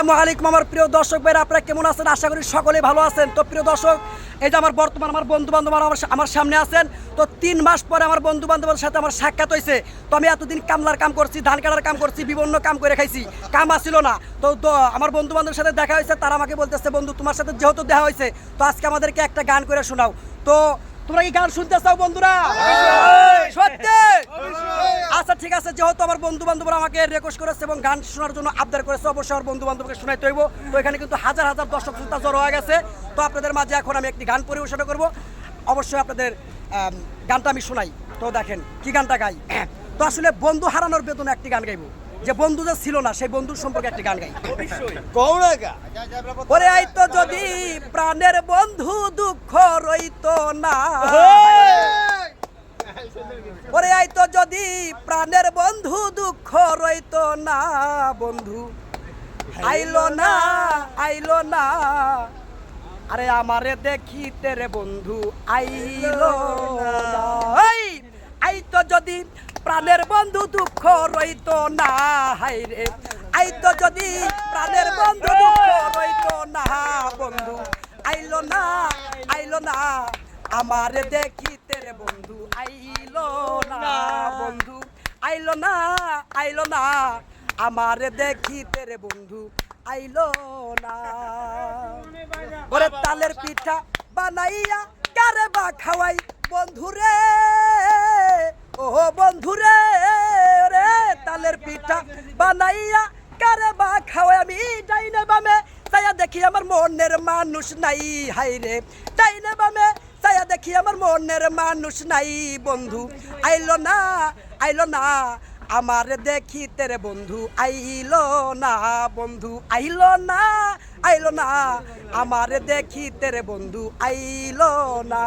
আসসালামু আলাইকুম আমার প্রিয় দর্শক ভাইরা, আপনারা কেমন আছেন? আশা করি সকলেই ভালো আছেন। তো প্রিয় দর্শক, এই যে আমার বর্তমান আমার বন্ধু বান্ধব আমার সামনে আছেন। তো 3 মাস পরে আমার বন্ধু বান্ধবের সাথে আমার সাক্ষাৎ হয়েছে। তো আমি এতদিন কামলার কাম করছি, ধান কাটার কাম করছি, বিভিন্ন কাম করে খাইছি, কাম আসছিল না। তো আমার বন্ধু বান্ধবের সাথে দেখা হয়েছে, তারা আমাকে বলতেছে বন্ধু তোমার সাথে যেহেতু দেখা হয়েছে, তো আজকে আমাদেরকে একটা গান করে শোনাও। তো তোমরা কি গান শুনতে চাও বন্ধুরা? সত্যি? আচ্ছা ঠিক আছে, যেহেতু আমার বন্ধু বান্ধবরা আমাকে রিকোয়েস্ট করেছে এবং গান শোনার জন্য আবদার করেছে, অবশ্যই আমার বন্ধু বান্ধবকে শোনাইতে হইব। তো এখানে কিন্তু হাজার হাজার দর্শক শ্রোতা জড়ো হয়ে গেছে। তো আপনাদের মাঝে এখন আমি একটি গান পরিবেশনা করব। অবশ্যই আপনাদের গানটা আমি শোনাই। তো দেখেন কি গানটা গাই। তো আসলে বন্ধু হারানোর বেদনা একটি গান গাইবো, যে বন্ধু যে ছিল না সেই বন্ধুর সম্পর্কে একটি গান গাই। ওরে আইতো যদি প্রাণের বন্ধু দুঃখ রইতো না, ওরে আইতো যদি প্রাণের বন্ধু দুঃখ রইতো না, বন্ধু আইলো না আইলো না, আরে আমারে দেখিতে রে বন্ধু আইলো না। আইতো যদি প্রাণের বন্ধু দুঃখ রইতো না, হাই রে আইতো যদি প্রাণের বন্ধু দুঃখ রইতো না, বন্ধু আইলো না আইলো না, আমারে দেখিতে রে বন্ধু আইলো না, বন্ধু আইলো না আইলো না, আমারে দেখিতে রে বন্ধু আইলো না। ওরে তালের পিঠা বানাইয়া কারে বা খাওয়াই বন্ধুরে, ও বন্ধুরে, রে তালের পিঠা বানাইয়া কারে বা খাওয়াই, আমি ডাইনে বামে তাইয়া দেখি আমার মনের মানুষ নাই, হাই রে ডাইনে বামে তাইয়া দেখি আমার মনের মানুষ নাই, বন্ধু আইলো না আইলো না, আমার দেখিতে রে বন্ধু আইলো না, বন্ধু আইলো না আইলো না, আমার দেখিতে রে বন্ধু আইলো না।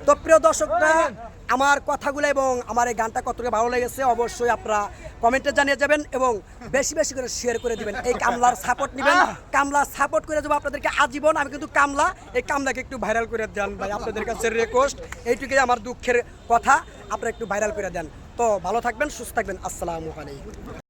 তো প্রিয় দর্শকরা, আমার কথাগুলো এবং আমার এই গানটা কতটা ভালো লেগেছে অবশ্যই আপনারা কমেন্টে জানিয়ে যাবেন এবং বেশি বেশি করে শেয়ার করে দিবেন। এই কামলার সাপোর্ট নেবেন, কামলা সাপোর্ট করে দেবো আপনাদেরকে আজীবন। আমি কিন্তু কামলা, এই কামলাকে একটু ভাইরাল করে দেন ভাই, আপনাদের কাছে রিকোয়েস্ট, এইটুকুই আমার দুঃখের কথা, আপনারা একটু ভাইরাল করে দেন। তো ভালো থাকবেন, সুস্থ থাকবেন, আসসালামু আলাইকুম।